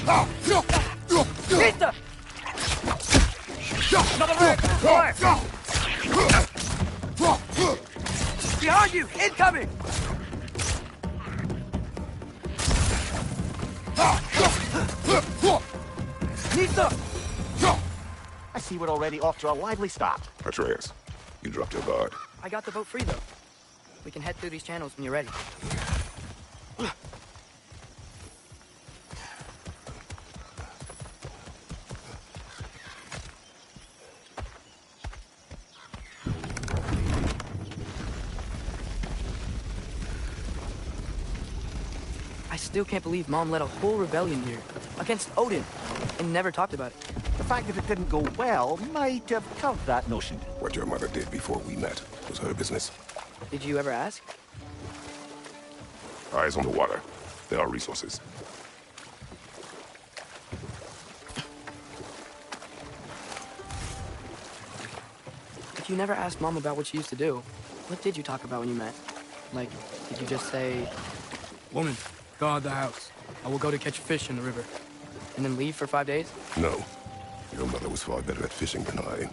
Pizza! Another leg! Fire! Behind you! Incoming! Nista! I see we're already off to a lively start. Atreus, you dropped your guard. I got the boat free, though. We can head through these channels when you're ready. I still can't believe Mom led a whole rebellion here, against Odin, and never talked about it. The fact that it didn't go well might have curved that notion. What your mother did before we met was her business. Did you ever ask? Eyes on the water. There are resources. If you never asked Mom about what she used to do, what did you talk about when you met? Like, did you just say, "Woman, guard the house. I will go to catch fish in the river," and then leave for 5 days? No. Your mother was far better at fishing than I.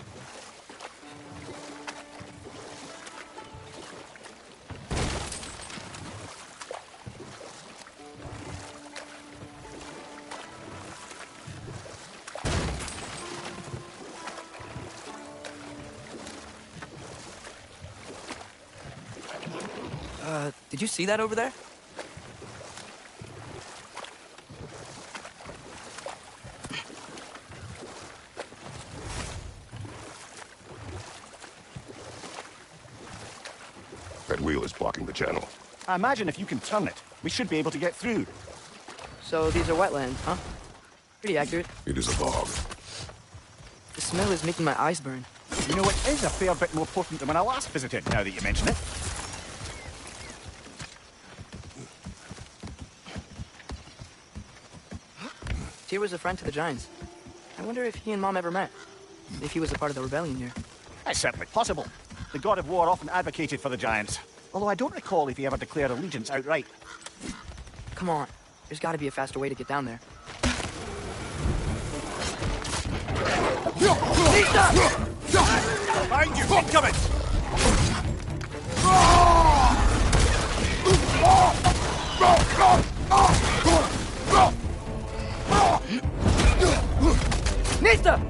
Did you see that over there? That wheel is blocking the channel. I imagine if you can turn it, we should be able to get through. So these are wetlands, huh? Pretty accurate. It is a bog. The smell is making my eyes burn. You know, it is a fair bit more potent than when I last visited, now that you mention it. Tyr was a friend to the Giants. I wonder if he and Mom ever met. If he was a part of the rebellion here. It's certainly possible. The God of War often advocated for the Giants. Although I don't recall if he ever declared allegiance outright. Come on. There's got to be a faster way to get down there. Behind you! Incoming! Nista!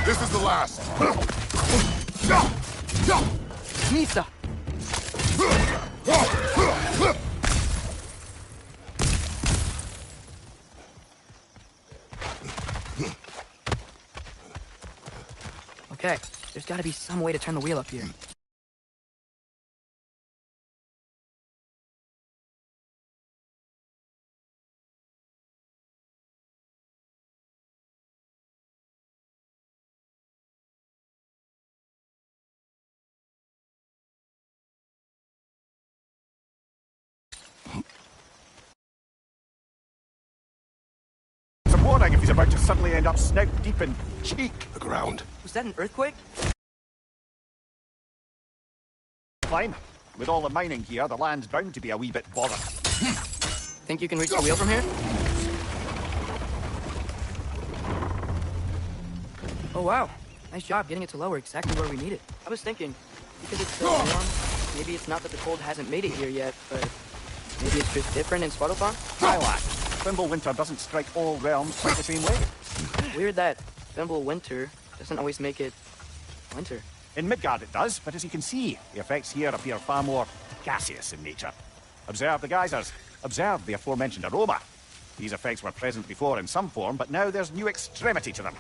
This is the last. Nista! Okay, there's got to be some way to turn the wheel up here. If he's about to suddenly end up snout deep in cheek. The ground. Was that an earthquake? Fine. With all the mining here, the land's bound to be a wee bit bothered. Think you can reach the wheel from here? Oh wow, nice job getting it to lower exactly where we need it. I was thinking, because it's so warm, maybe it's not that the cold hasn't made it here yet, but maybe it's just different in Svartalfheim? Hi, lad. Winter doesn't strike all realms quite the same way. Weird that Winter doesn't always make it winter. In Midgard it does, but as you can see, the effects here appear far more gaseous in nature. Observe the geysers. Observe the aforementioned aroma. These effects were present before in some form, but now there's new extremity to them.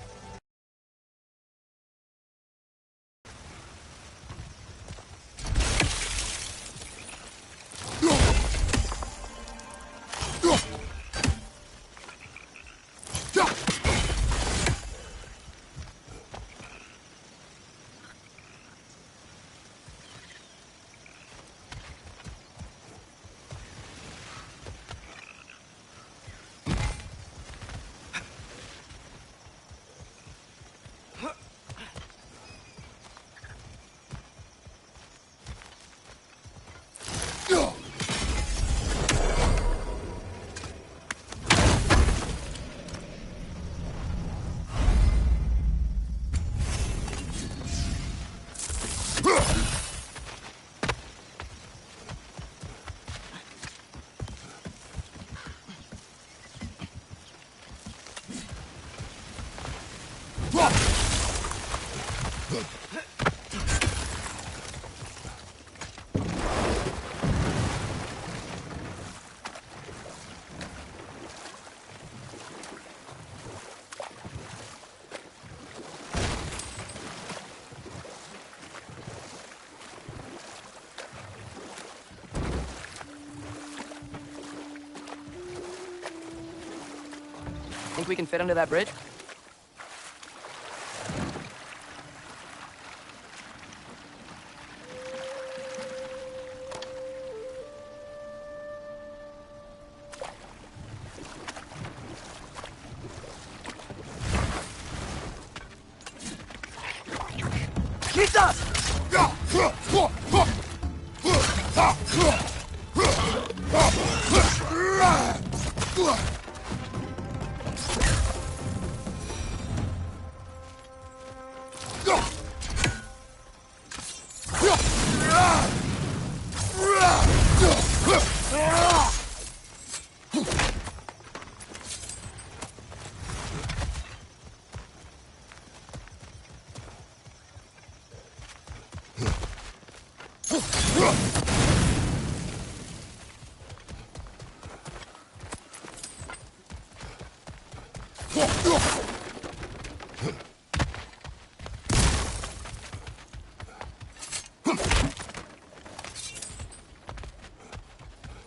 Think we can fit under that bridge?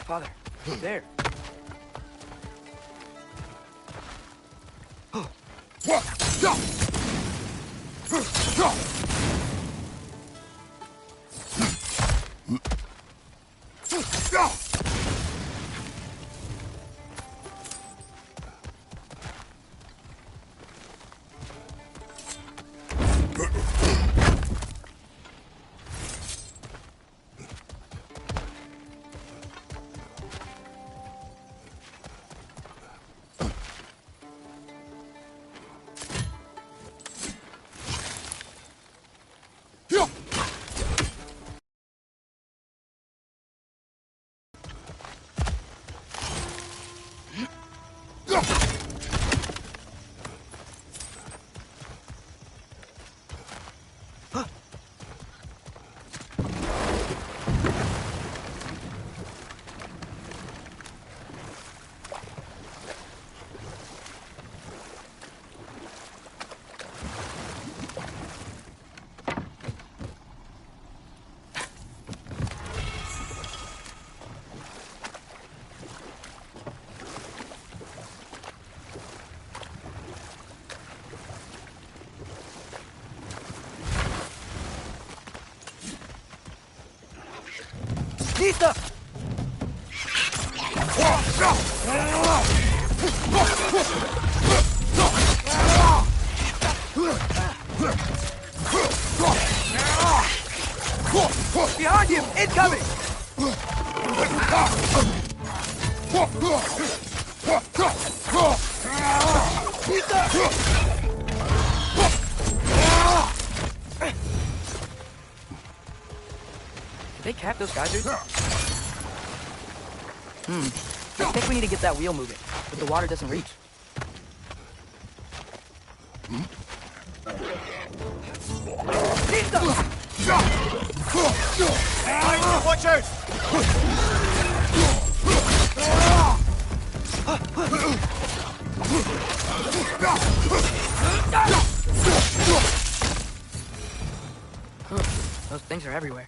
Father, there. Lista! Behind you! Incoming! Did they cap those geysers? I think we need to get that wheel moving, but the water doesn't reach. Watch out! Those things are everywhere.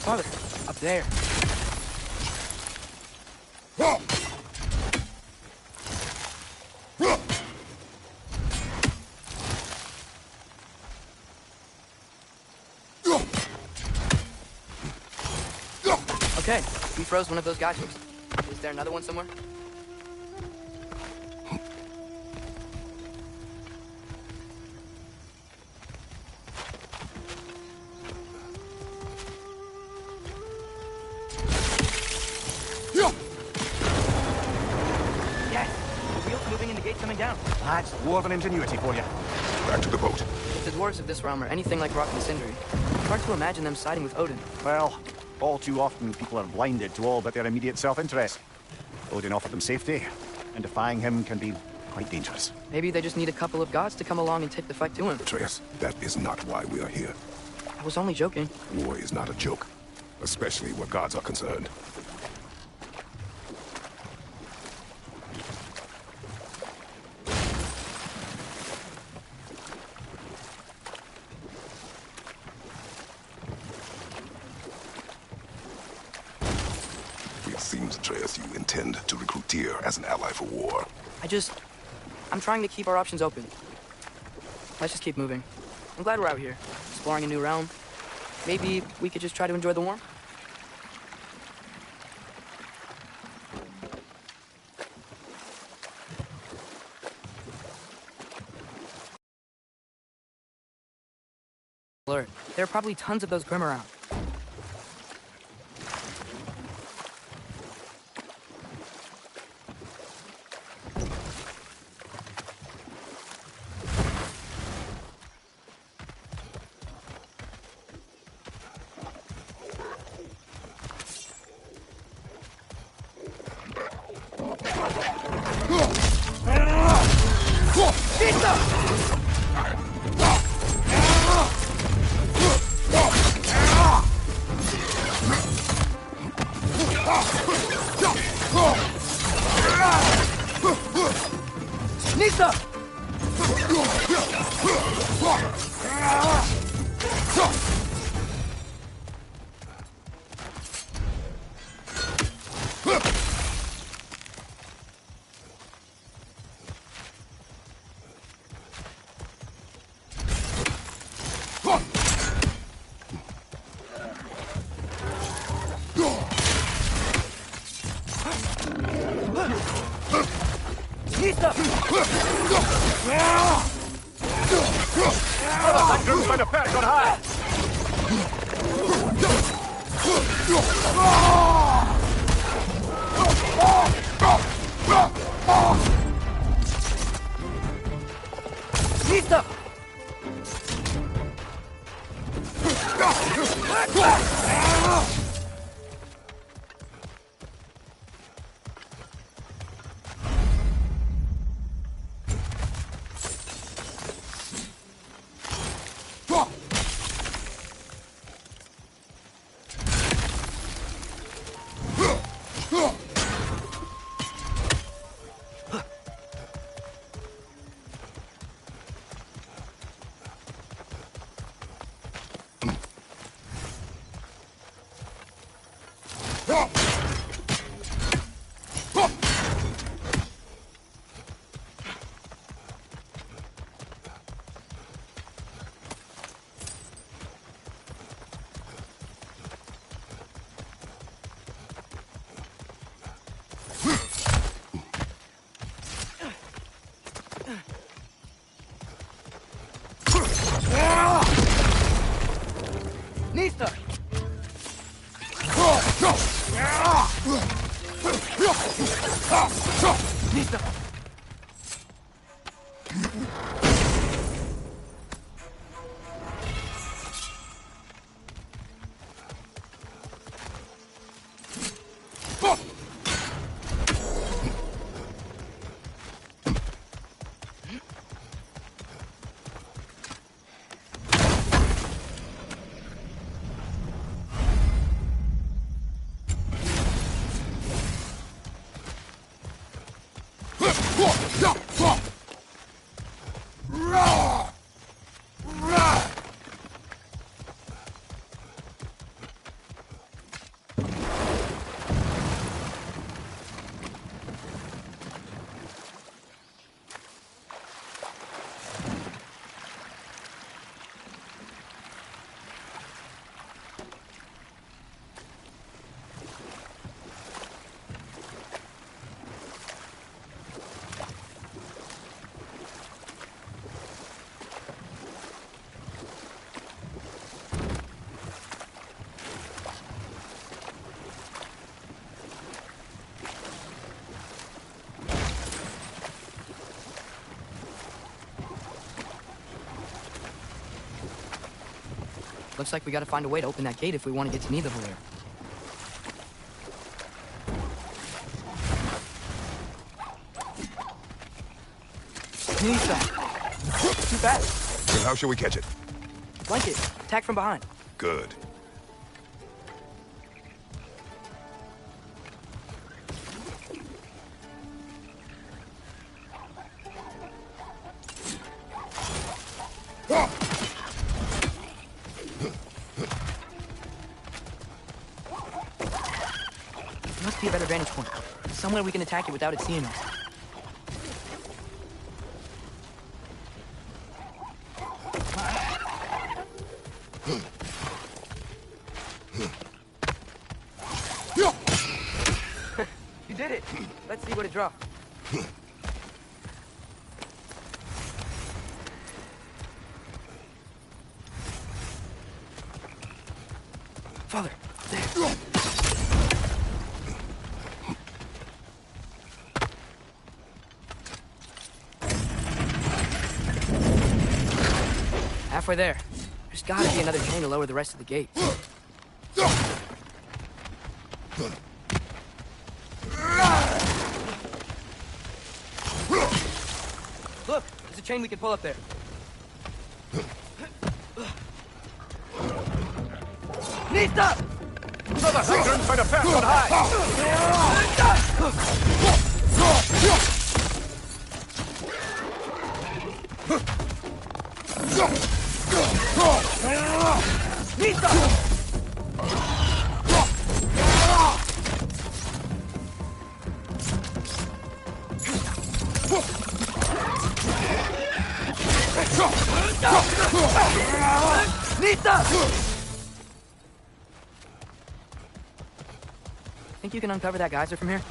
Father, up there. Okay, we froze one of those geysers. Is there another one somewhere? That's dwarven ingenuity for you. Back to the boat. If the dwarves of this realm are anything like Rock and Sindri, it's hard to imagine them siding with Odin. Well, all too often people are blinded to all but their immediate self-interest. Odin offered them safety, and defying him can be quite dangerous. Maybe they just need a couple of gods to come along and take the fight to him. Atreus, that is not why we are here. I was only joking. War is not a joke, especially where gods are concerned. Atreus, you intend to recruit Tyr as an ally for war. I'm trying to keep our options open. Let's just keep moving. I'm glad we're out here, exploring a new realm. Maybe we could just try to enjoy the warmth? Alert. There are probably tons of those Grim around. Nista! Nista! Looks like we gotta find a way to open that gate if we want to get to Nidavellir. Nisa! Too fast. Then how shall we catch it? Flank it. Attack from behind. Good. Must be a better vantage point. Somewhere we can attack it without it seeing us. You did it! Let's see what it dropped. Father, there. Halfway there. There's gotta be another chain to lower the rest of the gate. Look, there's a chain we can pull up there. Nista! Another hindrance by the first on high! Nista! Think you can uncover that geyser from here?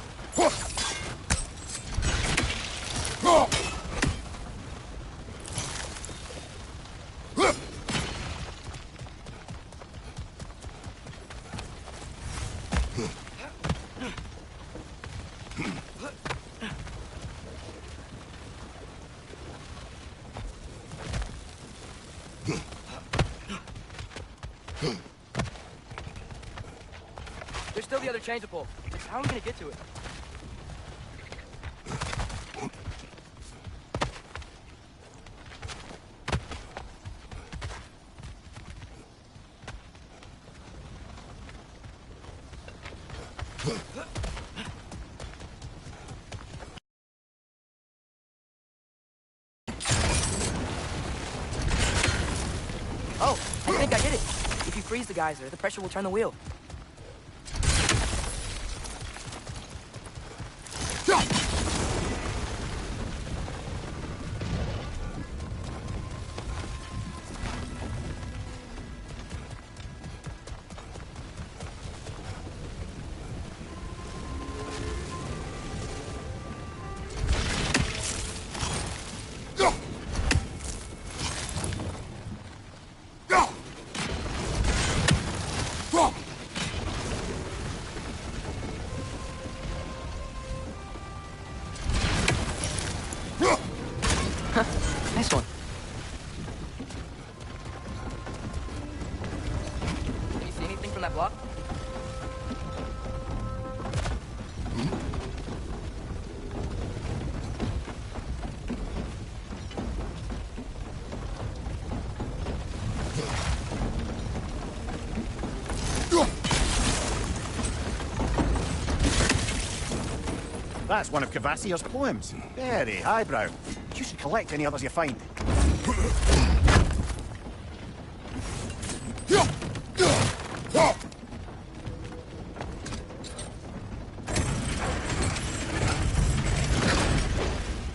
There's still the other chain to pull. How are we gonna get to it? Oh, I think I did it. If you freeze the geyser, the pressure will turn the wheel. That's one of Kvasir's poems. Very highbrow. You should collect any others you find.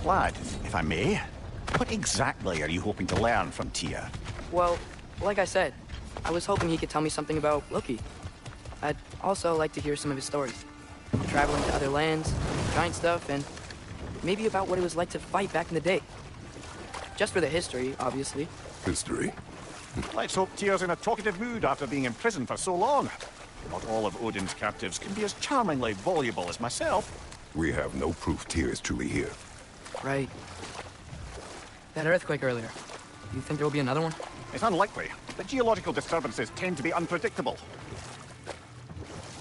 Lad, if I may, what exactly are you hoping to learn from Tyr? Well, like I said, I was hoping he could tell me something about Loki. I'd also like to hear some of his stories. Traveling to other lands, giant stuff, and maybe about what it was like to fight back in the day. Just for the history, obviously. History? Let's hope Tyr's in a talkative mood after being in prison for so long. Not all of Odin's captives can be as charmingly voluble as myself. We have no proof Tyr is truly here. Right. That earthquake earlier. You think there will be another one? It's unlikely, but geological disturbances tend to be unpredictable.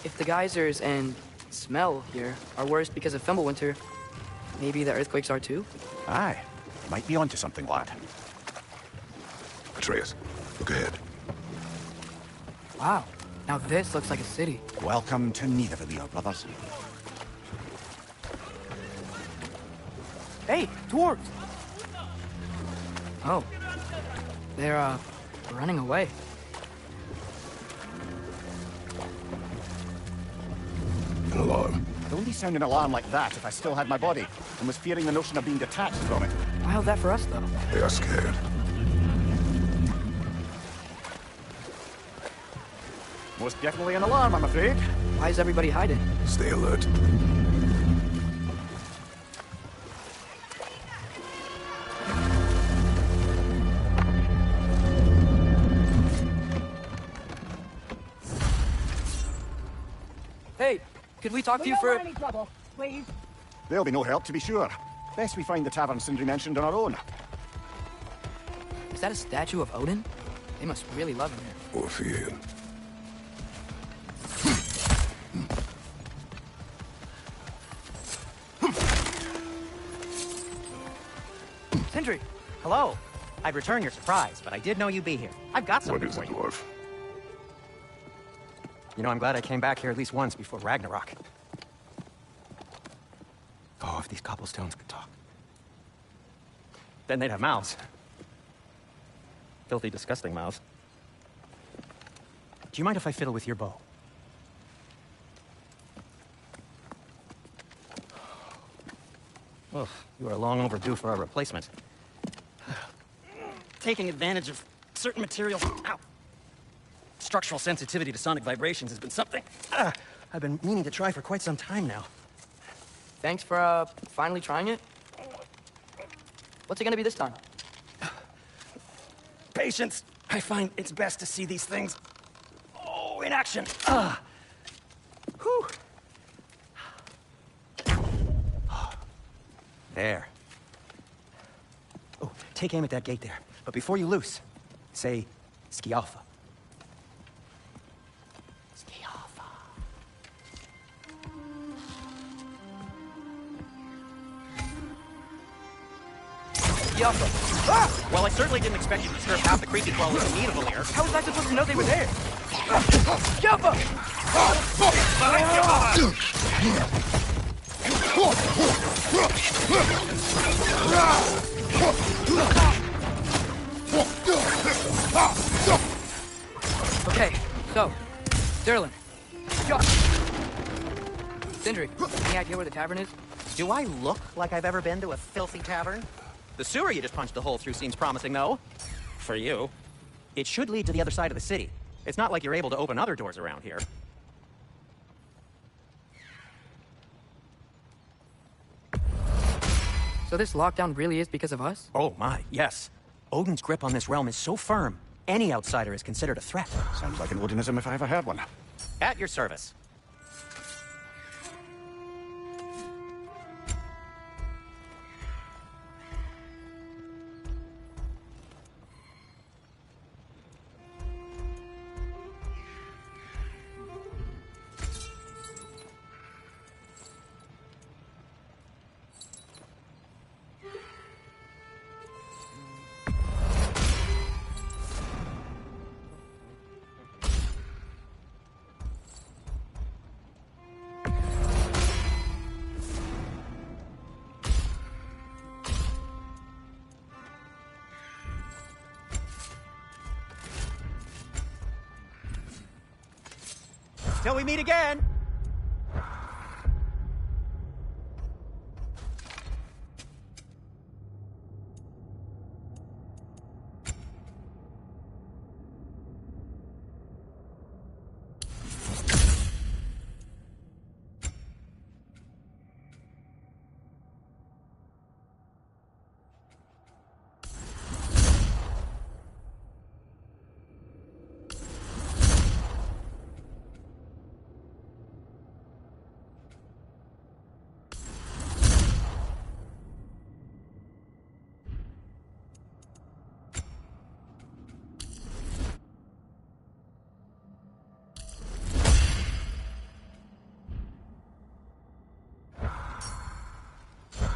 If the geysers and smell here are worse because of Fimbulwinter, maybe the earthquakes are too? Aye. Might be onto something, lad. Atreus, look ahead. Wow. Now this looks like a city. Welcome to Nidavellir, brothers. Hey, dwarves! Oh. They're, running away. An alarm. I'd only sound an alarm like that if I still had my body, and was fearing the notion of being detached from it. How's that for us, though? They are scared. Most definitely an alarm, I'm afraid. Why is everybody hiding? Stay alert. Hey, could we talk to you for... any trouble, please. There'll be no help, to be sure. Best we find the tavern Sindri mentioned on our own. Is that a statue of Odin? They must really love him here. Or fear him. Sindri! Hello. I'd return your surprise, but I did know you'd be here. I've got What something is for a you. dwarf? You know, I'm glad I came back here at least once before Ragnarok. Oh, if these cobblestones could talk. Then they'd have mouths. Filthy, disgusting mouths. Do you mind if I fiddle with your bow? Oh, you are long overdue for a replacement. Taking advantage of certain materials. Ow. Structural sensitivity to sonic vibrations has been something I've been meaning to try for quite some time now. Thanks for, finally trying it. What's it gonna be this time? Patience. I find it's best to see these things, in action. Whew. There. Oh, take aim at that gate there. But before you loose, say, Skialfa. Skialfa. Skialfa. Ah! Well, I certainly didn't expect you to disturb half the creepy dwellers in Nidavellir. How was I supposed to know they were there? Skialfa! Okay, so, Sterling. Sindri, any idea where the tavern is? Do I look like I've ever been to a filthy tavern? The sewer you just punched a hole through seems promising, though. For you. It should lead to the other side of the city. It's not like you're able to open other doors around here. So this lockdown really is because of us? Oh my, yes. Odin's grip on this realm is so firm, any outsider is considered a threat. Sounds like an Odinism if I ever heard one. At your service. Till we meet again!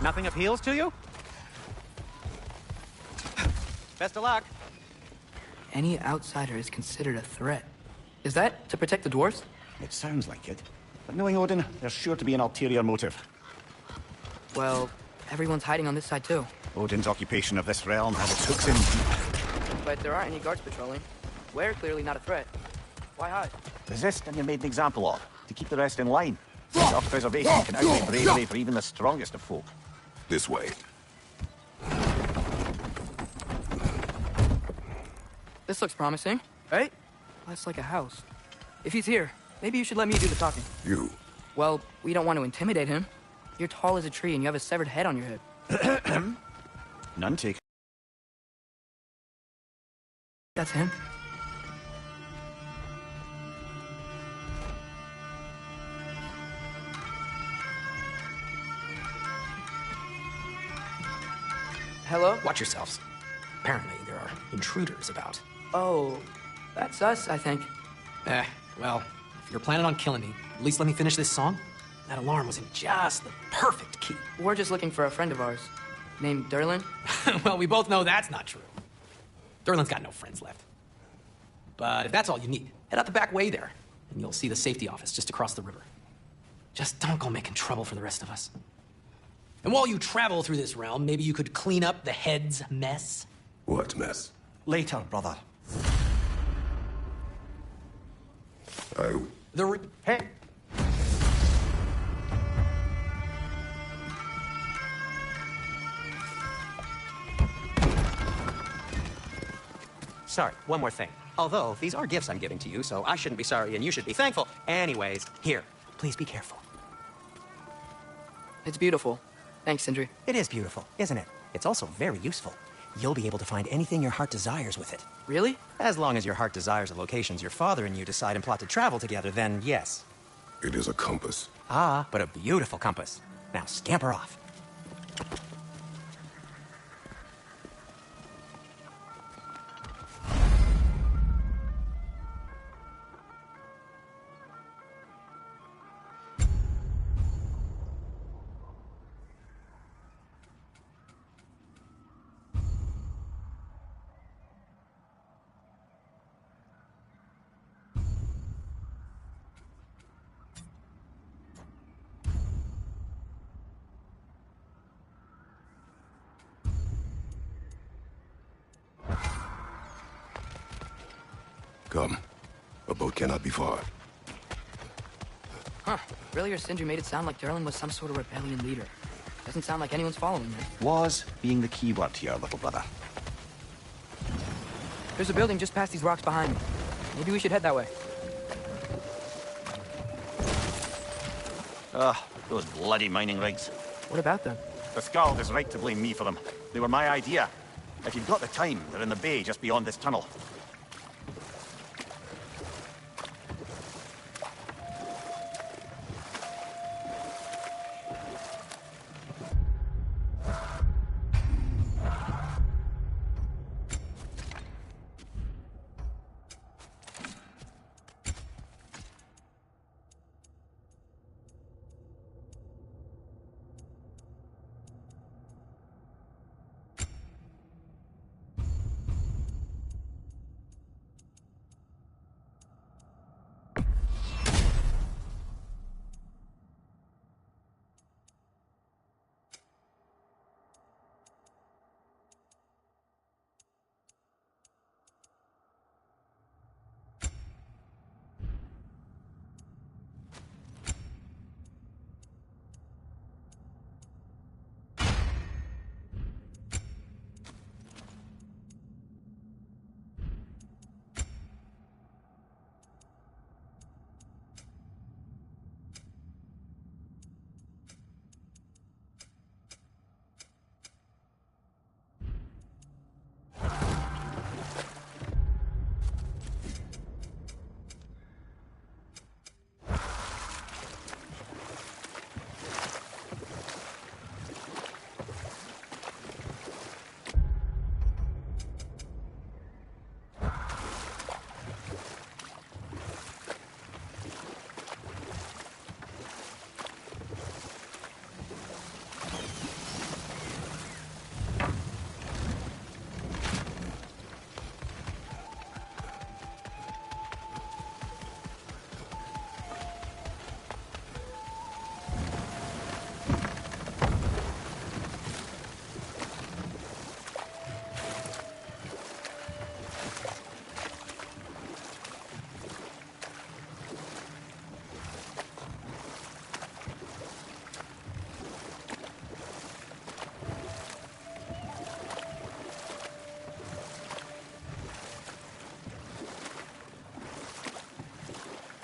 Nothing appeals to you? Best of luck. Any outsider is considered a threat. Is that to protect the dwarves? It sounds like it. But knowing Odin, there's sure to be an ulterior motive. Well, everyone's hiding on this side too. Odin's occupation of this realm has its hooks in deep. But there aren't any guards patrolling. We're clearly not a threat. Why hide? Resist and you're made an example of, to keep the rest in line. Self-preservation can outweigh bravery for even the strongest of folk. This way. This looks promising, right? That's like a house. If he's here, maybe you should let me do the talking. You. Well, we don't want to intimidate him. You're tall as a tree and you have a severed head on your head. None taken. That's him. Hello? Watch yourselves. Apparently, there are intruders about. Oh, that's us, I think. Well, if you're planning on killing me, at least let me finish this song. That alarm was in just the perfect key. We're just looking for a friend of ours, named Derlin. Well, we both know that's not true. Derlin's got no friends left. But if that's all you need, head out the back way there, and you'll see the safety office just across the river. Just don't go making trouble for the rest of us. And while you travel through this realm, maybe you could clean up the head's mess? What mess? Later, brother. Hey! Sorry, one more thing. Although, these are gifts I'm giving to you, so I shouldn't be sorry and you should be thankful. Anyways, here, please be careful. It's beautiful. Thanks, Sindri. It is beautiful, isn't it? It's also very useful. You'll be able to find anything your heart desires with it. Really? As long as your heart desires the locations your father and you decide and plot to travel together, then yes. It is a compass. Ah, but a beautiful compass. Now scamper off. Come. A boat cannot be far. Huh. Earlier, Sindri made it sound like Derlin was some sort of rebellion leader. Doesn't sound like anyone's following him. Was being the key word here, little brother. There's a building just past these rocks behind me. Maybe we should head that way. Those bloody mining rigs. What about them? The Skald is right to blame me for them. They were my idea. If you've got the time, they're in the bay just beyond this tunnel.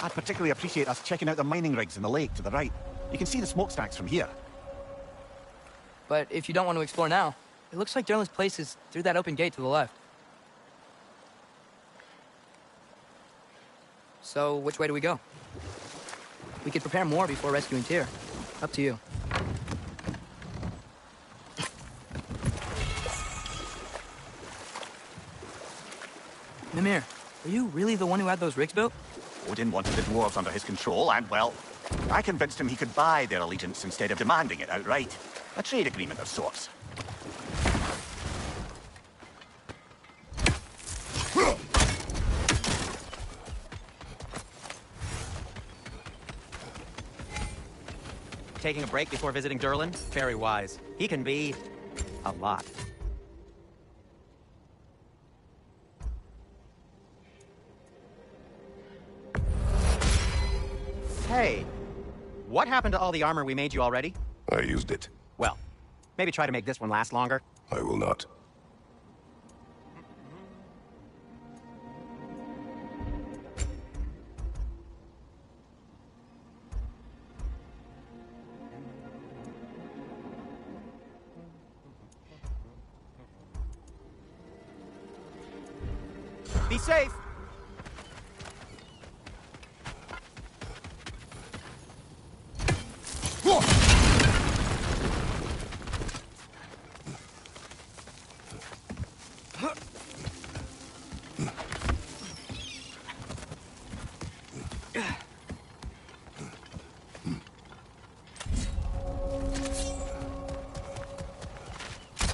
I'd particularly appreciate us checking out the mining rigs in the lake to the right. You can see the smokestacks from here. But if you don't want to explore now, it looks like Durlin's place is through that open gate to the left. So, which way do we go? We could prepare more before rescuing Tyr. Up to you. Mimir, are you really the one who had those rigs built? Odin wanted the dwarves under his control, and, well, I convinced him he could buy their allegiance instead of demanding it outright. A trade agreement of sorts. Taking a break before visiting Durlin? Very wise. He can be a lot. Hey, what happened to all the armor we made you already? I used it. Well, maybe try to make this one last longer. I will not. Be safe!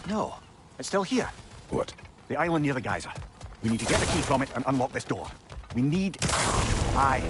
No, it's still here. What? The island near the geyser. We need to get the key from it and unlock this door. We need... I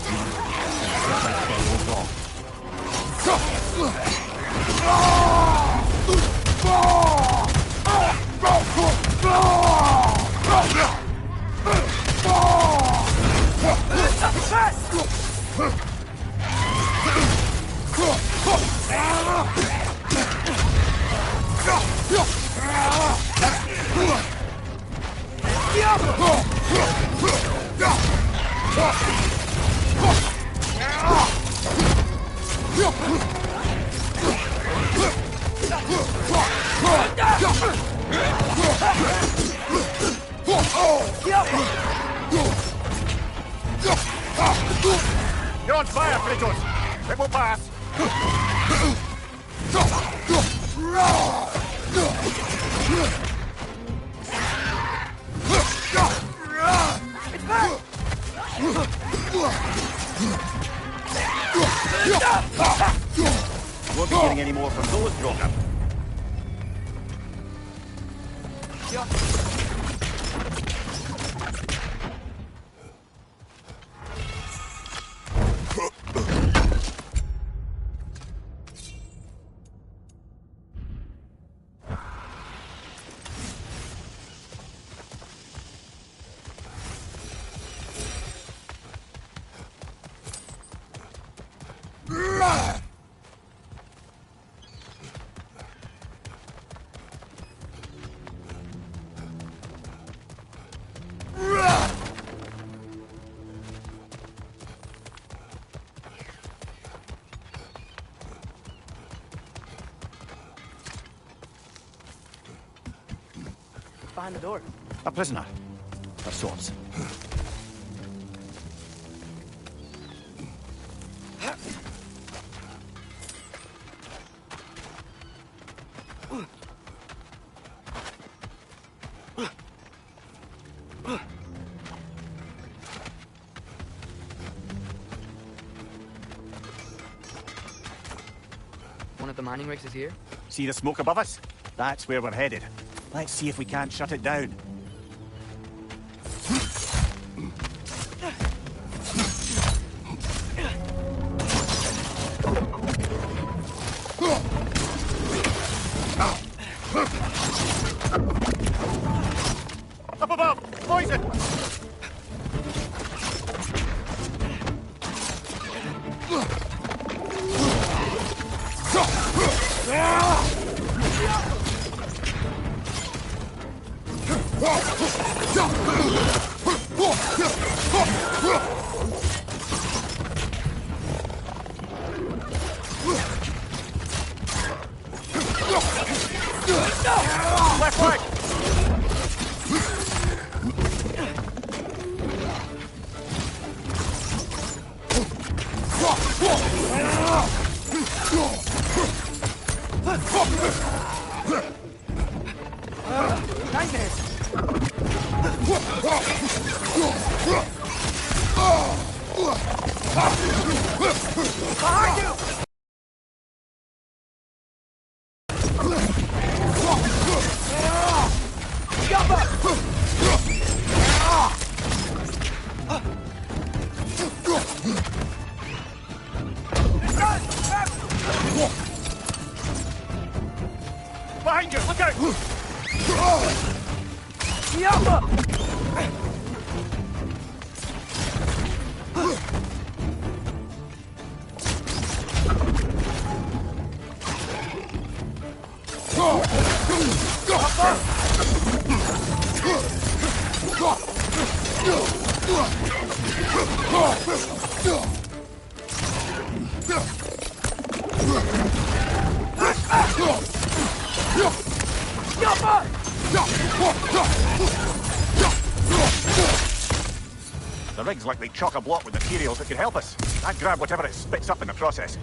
You're on fire, Kratos! It will pass! Won't be getting any more from those dropped. Behind the door. A prisoner. Of sorts. One of the mining rigs is here? See the smoke above us? That's where we're headed. Let's see if we can't shut it down. Up above! Poison! Left leg! Behind you! Look out! The rig's like they chock-a-block with materials that could help us. I'd grab whatever it spits up in the process.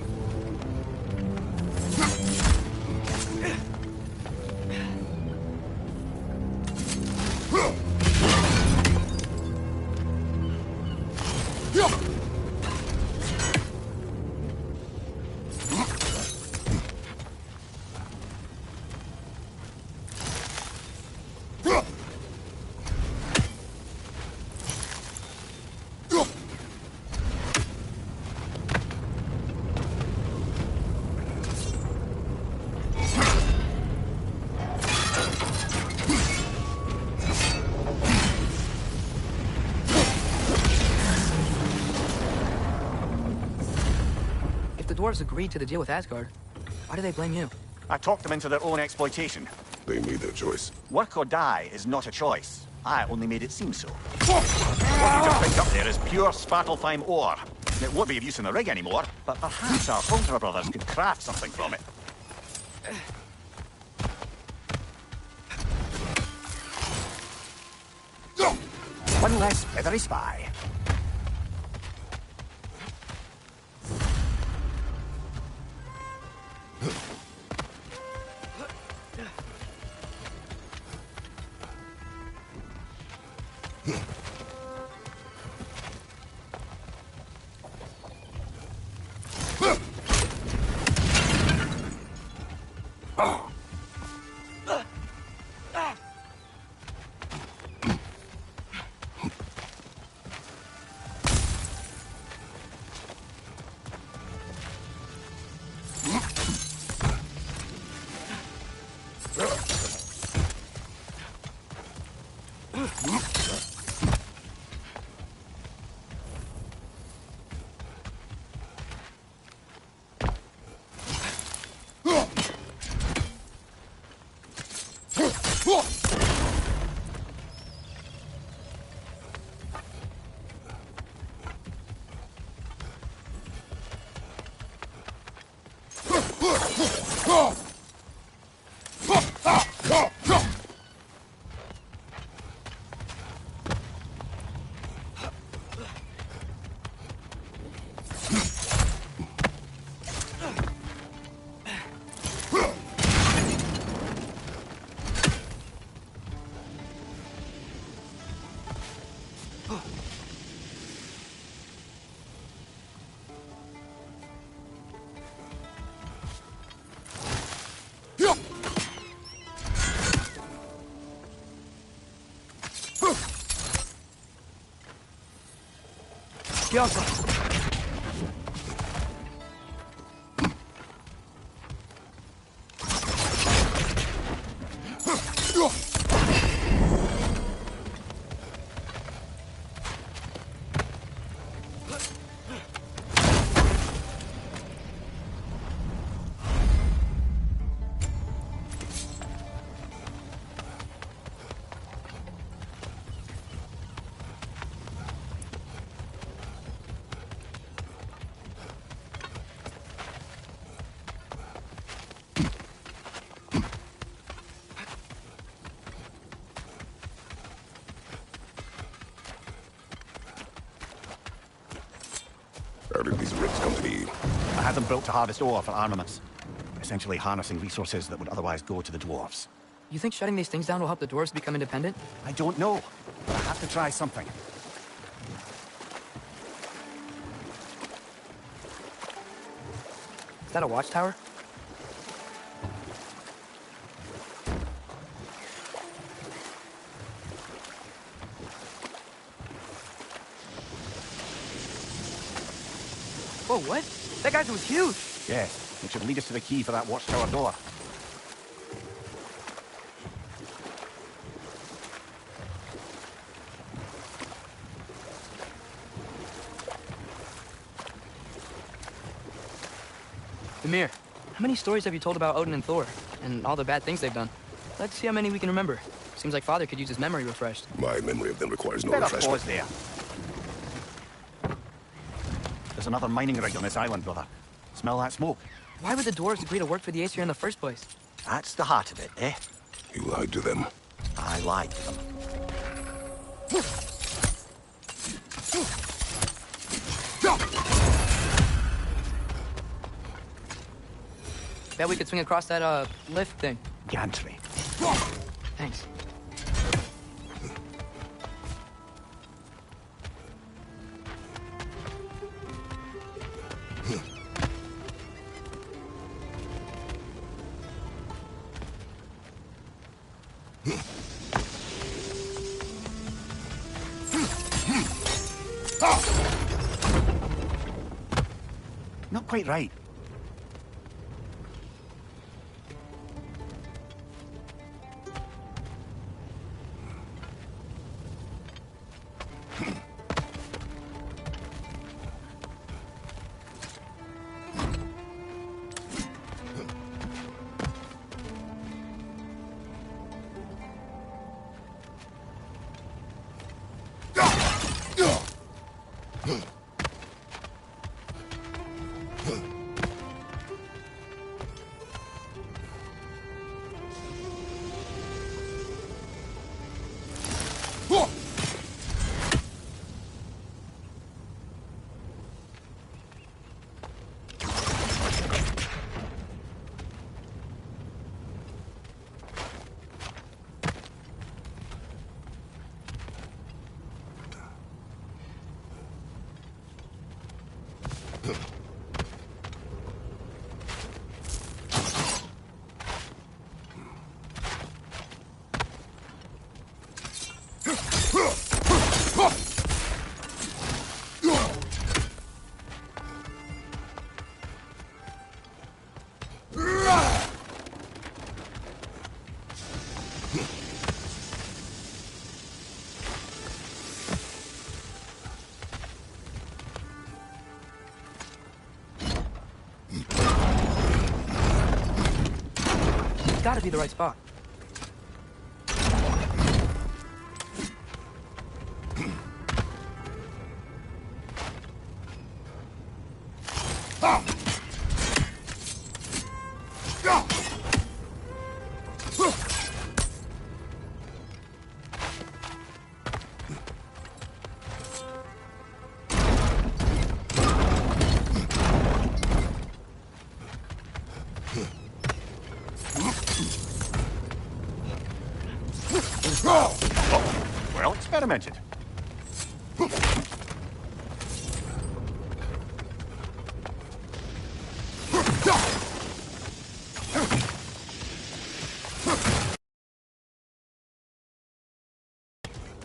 If the dwarves agreed to the deal with Asgard, why do they blame you? I talked them into their own exploitation. They made their choice. Work or die is not a choice. I only made it seem so. What you just picked up there is pure Svartalfheim ore. It won't be of use in the rig anymore, but perhaps our Holter brothers could craft something from it. One less feathery spy. How did these rigs come to be? I had them built to harvest ore for armaments, essentially harnessing resources that would otherwise go to the dwarves. You think shutting these things down will help the dwarves become independent? I don't know, but I have to try something. Is that a watchtower? Whoa, what? That guy's was huge! Yes, it should lead us to the key for that watchtower door. Ymir, how many stories have you told about Odin and Thor, and all the bad things they've done? Let's see how many we can remember. Seems like Father could use his memory refreshed. My memory of them requires no Better refreshment. pause there. There's another mining rig on this island, brother. Smell that smoke? Why would the dwarves agree to work for the Aesir in the first place? That's the heart of it, eh? You lied to them. I lied to them. Bet we could swing across that, lift thing. Gantry. Thanks. Not quite right. Gotta be the right spot. Well experimented. I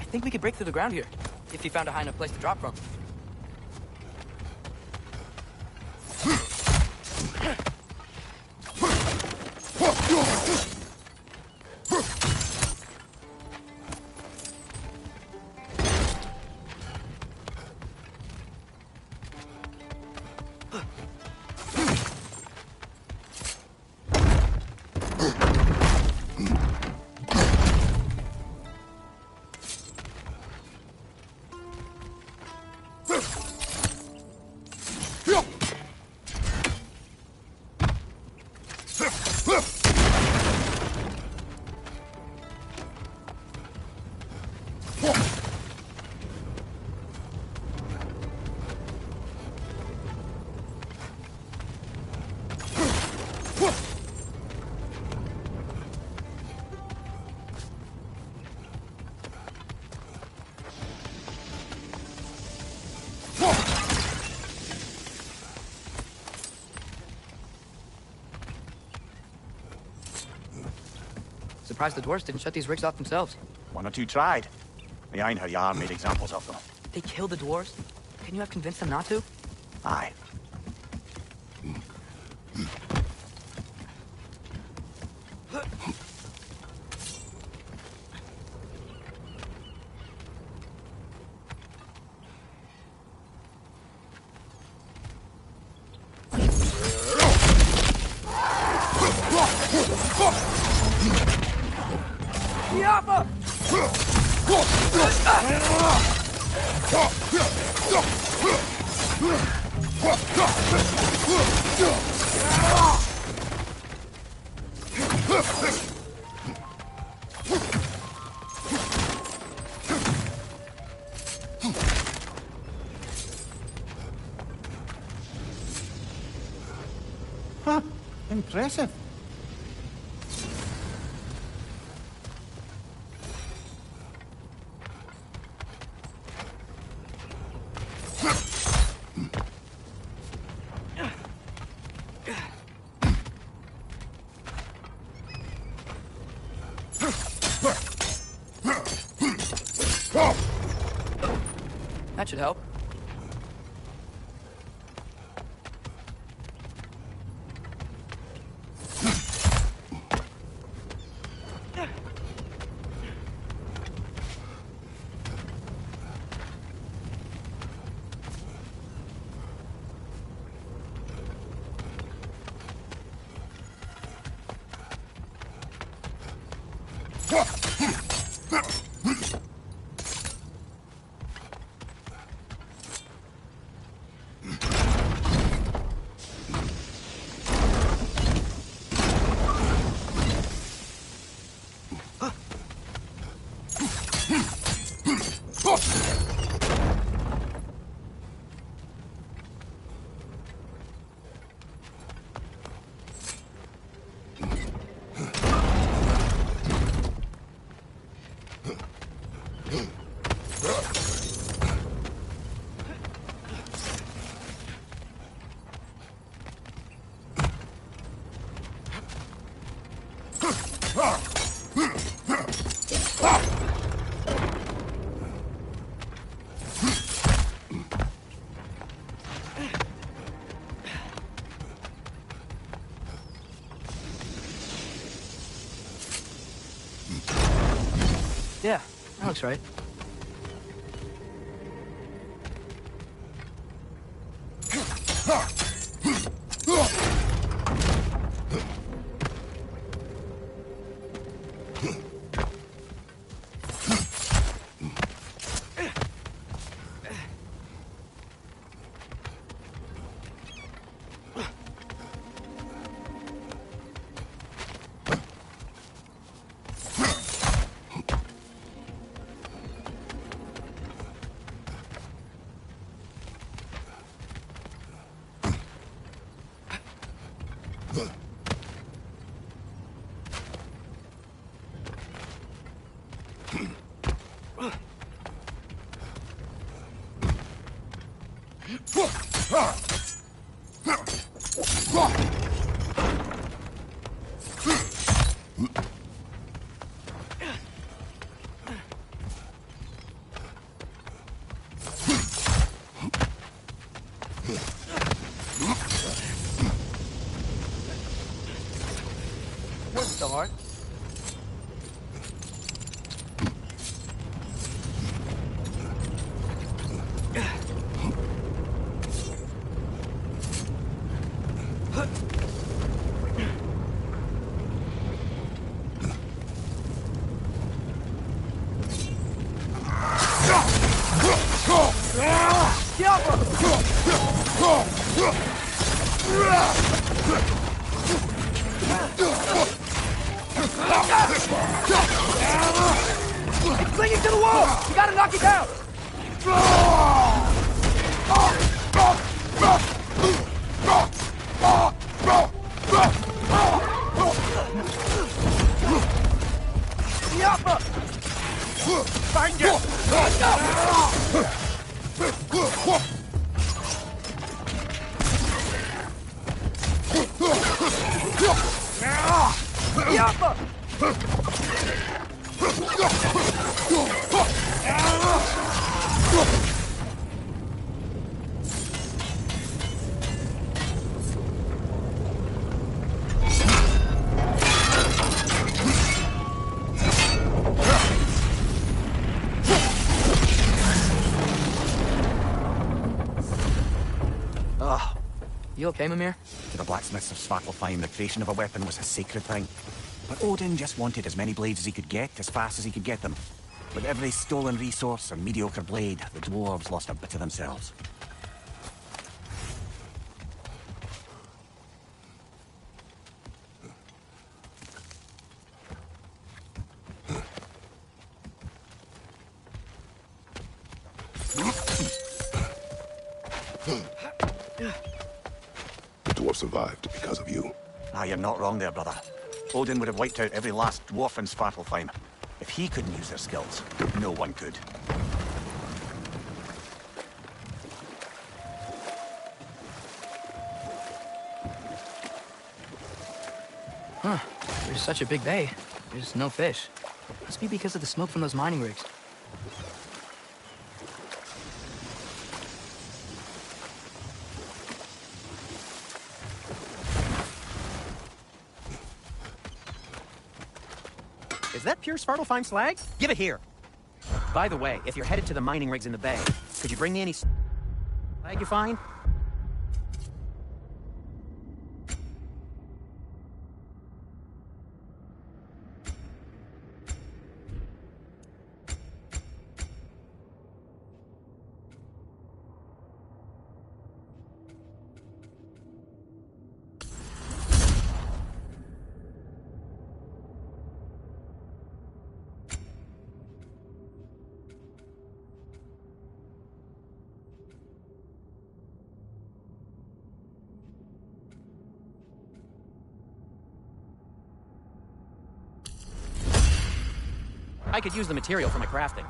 think we could break through the ground here, if you found a high enough place to drop from. surprised the dwarves didn't shut these rigs off themselves. One or two tried. The Einherjar made examples of them. They killed the dwarves? Can you have convinced them not to? Aye. Huh, impressive. That should help. Yeah, that looks right. Wasn't so hard. It's clinging to the wall! You gotta knock it down! Find it! Yappa! You okay, Mimir? To the blacksmiths of Svartalfheim, the creation of a weapon was a sacred thing. But Odin just wanted as many blades as he could get, as fast as he could get them. With every stolen resource and mediocre blade, the dwarves lost a bit of themselves. The dwarf survived because of you. Ah, you're not wrong there, brother. Odin would have wiped out every last dwarf in Svartalfheim. If he couldn't use their skills, no one could. Huh. There's such a big bay. There's no fish. Must be because of the smoke from those mining rigs. Is that pure Svartalfheim slag? Give it here. By the way, if you're headed to the mining rigs in the bay, could you bring me any slag you find? I could use the material for my crafting.